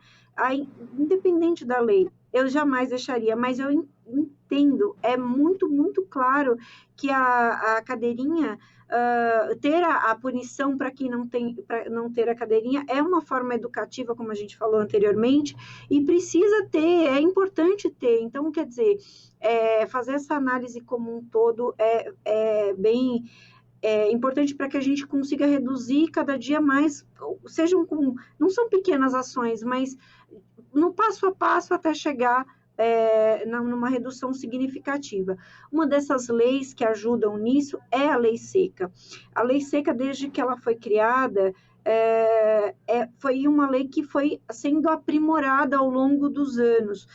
independente da lei. Eu jamais deixaria, mas eu entendo, é muito, muito claro que a cadeirinha, ter a punição para quem não ter a cadeirinha é uma forma educativa, como a gente falou anteriormente, e precisa ter, é importante ter. Então, quer dizer, fazer essa análise como um todo é bem importante para que a gente consiga reduzir cada dia mais, não são pequenas ações, mas no passo a passo até chegar numa redução significativa. Uma dessas leis que ajudam nisso é a Lei Seca. A Lei Seca, desde que ela foi criada, foi uma lei que foi sendo aprimorada ao longo dos anos.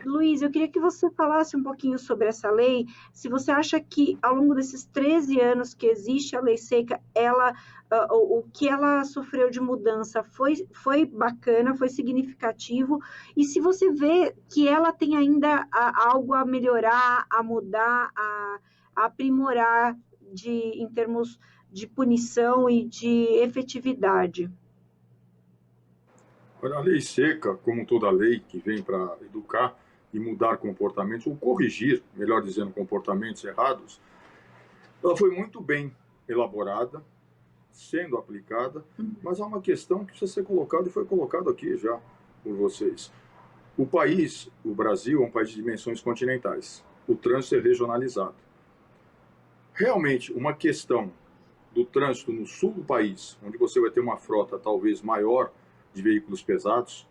Luiz, eu queria que você falasse um pouquinho sobre essa lei, se você acha que ao longo desses 13 anos que existe a Lei Seca, o que ela sofreu de mudança foi bacana, foi significativo, e se você vê que ela tem ainda algo a melhorar, a mudar, a aprimorar em termos de punição e de efetividade. Olha, a lei seca, como toda lei que vem para educar e mudar comportamentos, ou corrigir, melhor dizendo, comportamentos errados, ela foi muito bem elaborada, sendo aplicada, mas há uma questão que precisa ser colocada, e foi colocado aqui já por vocês. O Brasil, é um país de dimensões continentais. O trânsito é regionalizado. Realmente, uma questão do trânsito no sul do país, onde você vai ter uma frota talvez maior de veículos pesados,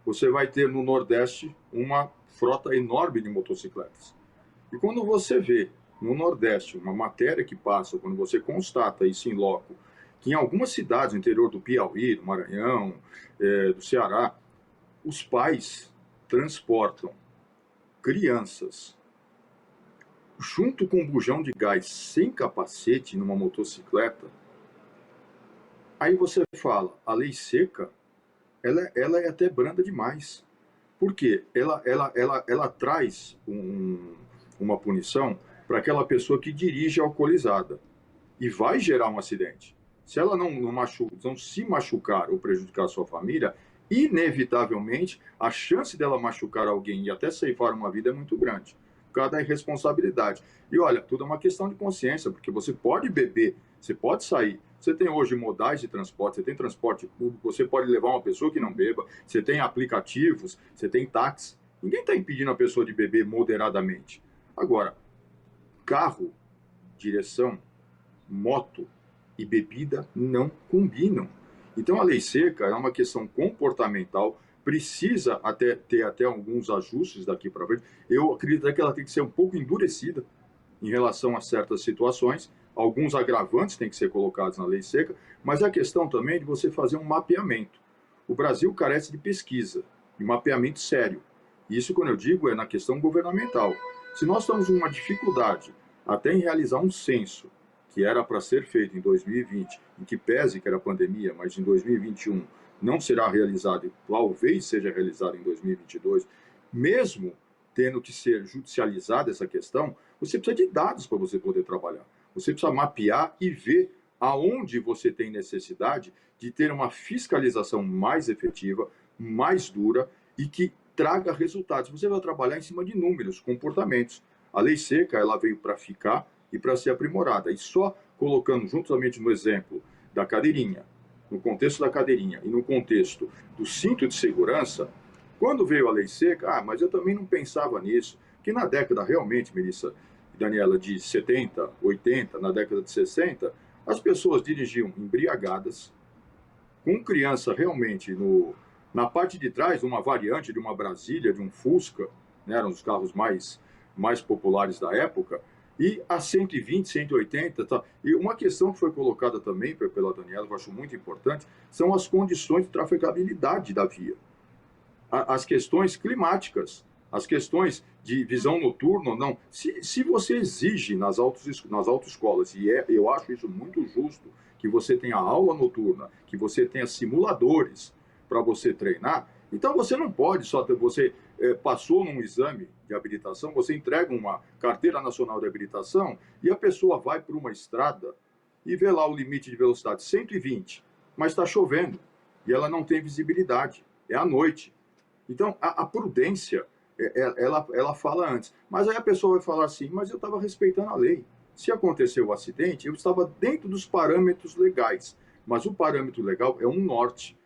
você vai ter no Nordeste uma frota enorme de motocicletas. E quando você vê no Nordeste uma matéria que passa, quando você constata isso em loco, que em algumas cidades do interior do Piauí, do Maranhão, do Ceará, os pais transportam crianças junto com um bujão de gás sem capacete numa motocicleta. Aí você fala, a lei seca, ela é até branda demais. Por quê? Ela traz uma punição para aquela pessoa que dirige alcoolizada. e vai gerar um acidente. Se ela não se machucar ou prejudicar a sua família, inevitavelmente a chance dela machucar alguém e até ceifar uma vida é muito grande, por causa da irresponsabilidade. E olha, tudo é uma questão de consciência, porque você pode beber, você pode sair, você tem hoje modais de transporte, você tem transporte público, você pode levar uma pessoa que não beba, você tem aplicativos, você tem táxi. Ninguém está impedindo a pessoa de beber moderadamente. Agora, carro, direção, moto e bebida não combinam. Então a lei seca é uma questão comportamental, precisa ter até alguns ajustes daqui para frente. Eu acredito que ela tem que ser um pouco endurecida em relação a certas situações. Alguns agravantes têm que ser colocados na lei seca, mas a questão também é de você fazer um mapeamento. O Brasil carece de pesquisa, de mapeamento sério. Isso, quando eu digo, é na questão governamental. Se nós estamos com uma dificuldade até em realizar um censo, que era para ser feito em 2020, em que pese que era pandemia, mas em 2021 não será realizado e talvez seja realizado em 2022, mesmo tendo que ser judicializada essa questão, você precisa de dados para você poder trabalhar. Você precisa mapear e ver aonde você tem necessidade de ter uma fiscalização mais efetiva, mais dura e que traga resultados. Você vai trabalhar em cima de números, comportamentos. A lei seca, ela veio para ficar e para ser aprimorada. E só colocando juntamente no exemplo da cadeirinha, no contexto da cadeirinha e no contexto do cinto de segurança, quando veio a lei seca, mas eu também não pensava nisso, que na década realmente, Melissa e Daniela, de 70, 80, na década de 60, as pessoas dirigiam embriagadas, com criança realmente na parte de trás, uma variante de uma Brasília, de um Fusca, né, eram os carros mais populares da época, e a 120, 180. Tá? E uma questão que foi colocada também pela Daniela, que eu acho muito importante, são as condições de trafegabilidade da via. As questões climáticas, as questões de visão noturna ou não. Se você exige nas autoescolas, e eu acho isso muito justo, que você tenha aula noturna, que você tenha simuladores para você treinar, então você não pode só ter, você passou num exame de habilitação, você entrega uma carteira nacional de habilitação e a pessoa vai por uma estrada e vê lá o limite de velocidade 120, mas está chovendo e ela não tem visibilidade, é à noite. Então a prudência, ela fala antes, mas aí a pessoa vai falar assim, mas eu estava respeitando a lei. Se aconteceu o acidente, eu estava dentro dos parâmetros legais, mas o parâmetro legal é um norte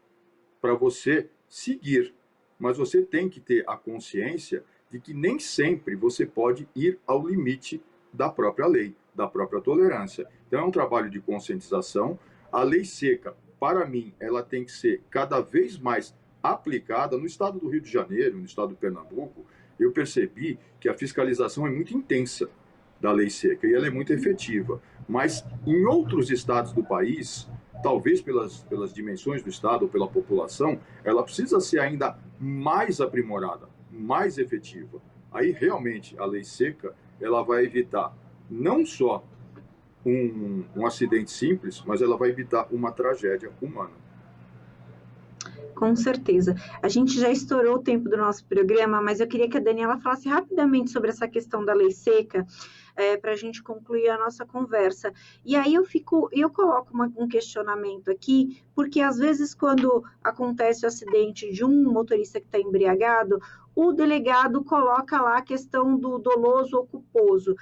para você seguir. Mas você tem que ter a consciência de que nem sempre você pode ir ao limite da própria lei, da própria tolerância. Então é um trabalho de conscientização. A lei seca, para mim, ela tem que ser cada vez mais aplicada. No estado do Rio de Janeiro, no estado do Pernambuco, eu percebi que a fiscalização é muito intensa da lei seca e ela é muito efetiva. Mas em outros estados do país, talvez pelas dimensões do estado ou pela população, ela precisa ser ainda mais aprimorada, mais efetiva. Aí realmente a lei seca, ela vai evitar não só um acidente simples, mas ela vai evitar uma tragédia humana. Com certeza. A gente já estourou o tempo do nosso programa, mas eu queria que a Daniela falasse rapidamente sobre essa questão da lei seca, para a gente concluir a nossa conversa. E aí eu coloco um questionamento aqui, porque às vezes quando acontece o acidente de um motorista que está embriagado, o delegado coloca lá a questão do doloso ou culposo.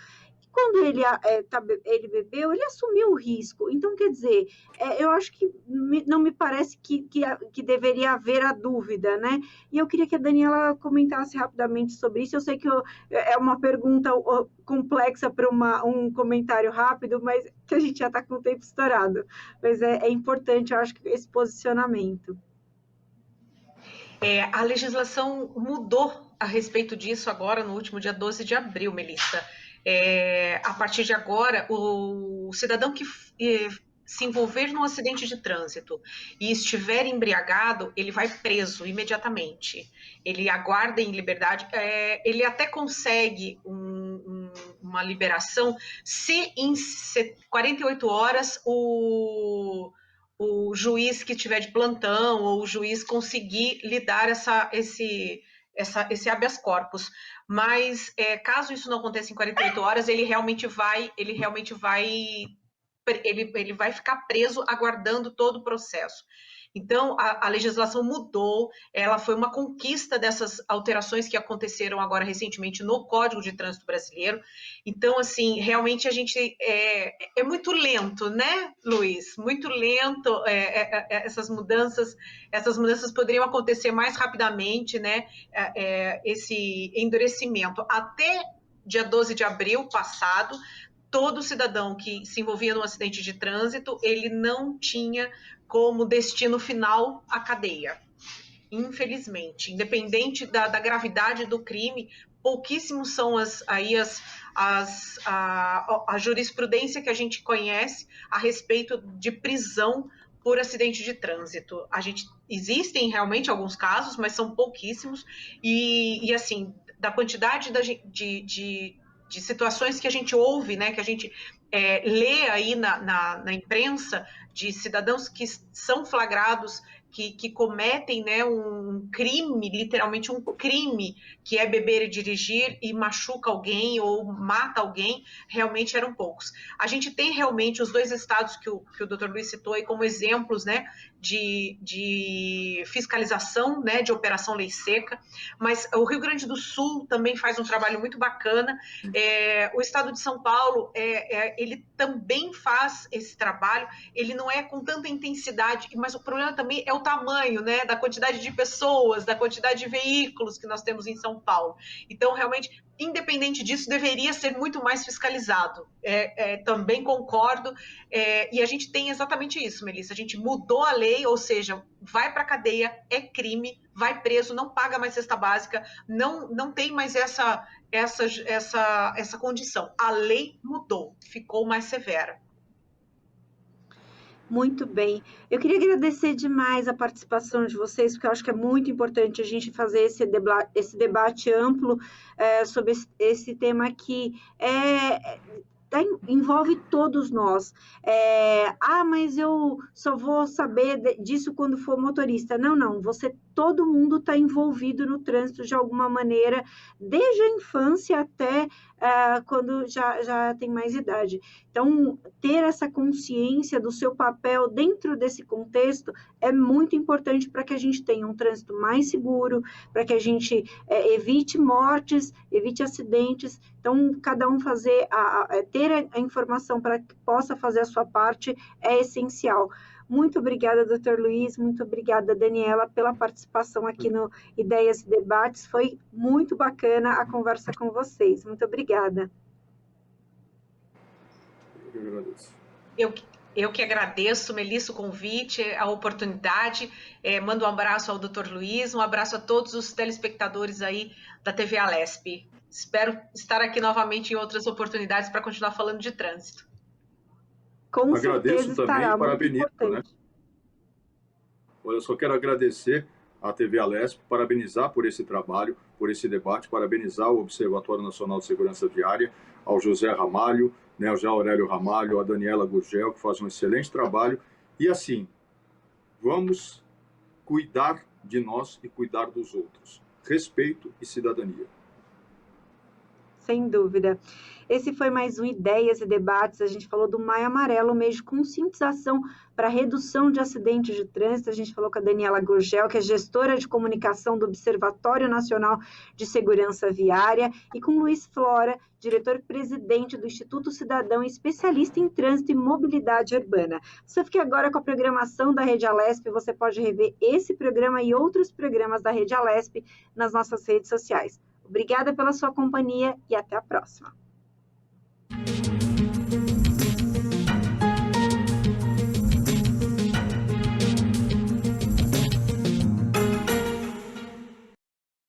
Quando ele bebeu, ele assumiu o risco. Então, quer dizer, eu acho que não me parece que deveria haver a dúvida, né? E eu queria que a Daniela comentasse rapidamente sobre isso. Eu sei que é uma pergunta complexa para um comentário rápido, mas que a gente já está com o tempo estourado. Mas é importante, eu acho, esse posicionamento. A legislação mudou a respeito disso agora, no último dia 12 de abril, Melissa. A partir de agora, o cidadão que se envolver num acidente de trânsito e estiver embriagado, ele vai preso imediatamente. Ele aguarda em liberdade, ele até consegue uma liberação se em 48 horas o juiz que tiver de plantão ou o juiz conseguir lhe dar esse habeas corpus. Mas caso isso não aconteça em 48 horas, ele realmente vai ele vai ficar preso aguardando todo o processo. Então, a legislação mudou, ela foi uma conquista dessas alterações que aconteceram agora recentemente no Código de Trânsito Brasileiro. Então, assim, realmente a gente é muito lento, né, Luiz? Muito lento, essas mudanças poderiam acontecer mais rapidamente, né, esse endurecimento. Até dia 12 de abril passado, todo cidadão que se envolvia num acidente de trânsito, ele não tinha como destino final a cadeia. Infelizmente, independente da gravidade do crime, pouquíssimos são a jurisprudência que a gente conhece a respeito de prisão por acidente de trânsito. Existem realmente alguns casos, mas são pouquíssimos, e assim, da quantidade de situações que a gente ouve, né, que a gente lê aí na imprensa, de cidadãos que são flagrados, que cometem, né, um crime, literalmente um crime, que é beber e dirigir e machuca alguém ou mata alguém, realmente eram poucos. A gente tem realmente os dois estados que o Dr. Luiz citou aí como exemplos, né, de fiscalização, né, de Operação Lei Seca, mas o Rio Grande do Sul também faz um trabalho muito bacana. O estado de São Paulo, ele também faz esse trabalho, ele não é com tanta intensidade, mas o problema também é o tamanho, né, da quantidade de pessoas, da quantidade de veículos que nós temos em São Paulo. Então, realmente, independente disso, deveria ser muito mais fiscalizado. Também concordo, e a gente tem exatamente isso, Melissa, a gente mudou a lei, ou seja, vai para a cadeia, é crime, vai preso, não paga mais cesta básica, não tem mais essa condição. A lei mudou, ficou mais severa. Muito bem. Eu queria agradecer demais a participação de vocês, porque eu acho que é muito importante a gente fazer esse debate amplo sobre esse tema que envolve todos nós. Mas eu só vou saber disso quando for motorista. Não. Todo mundo está envolvido no trânsito de alguma maneira, desde a infância até quando já tem mais idade. Então, ter essa consciência do seu papel dentro desse contexto é muito importante para que a gente tenha um trânsito mais seguro, para que a gente evite mortes, evite acidentes. Então, cada um ter a informação para que possa fazer a sua parte é essencial. Muito obrigada, Dr. Luiz, muito obrigada, Daniela, pela participação aqui no Ideias e Debates. Foi muito bacana a conversa com vocês. Muito obrigada. Eu agradeço. Eu que agradeço, Melissa, o convite, a oportunidade. Mando um abraço ao Dr. Luiz, um abraço a todos os telespectadores aí da TV Alesp. Espero estar aqui novamente em outras oportunidades para continuar falando de trânsito. Com agradeço certeza também estará, e parabenizo, né? Eu só quero agradecer à TV Alesp, parabenizar por esse trabalho, por esse debate, parabenizar o Observatório Nacional de Segurança Viária, ao José Ramalho, né, ao José Aurélio Ramalho, à Daniela Gurgel, que faz um excelente trabalho. E assim, vamos cuidar de nós e cuidar dos outros. Respeito e cidadania. Sem dúvida. Esse foi mais um Ideias e Debates. A gente falou do Maio Amarelo, mês de conscientização para redução de acidentes de trânsito. A gente falou com a Daniela Gurgel, que é gestora de comunicação do Observatório Nacional de Segurança Viária, e com Luiz Flora, diretor-presidente do Instituto Cidadão e especialista em trânsito e mobilidade urbana. Você fica agora com a programação da Rede Alesp. Você pode rever esse programa e outros programas da Rede Alesp nas nossas redes sociais. Obrigada pela sua companhia e até a próxima.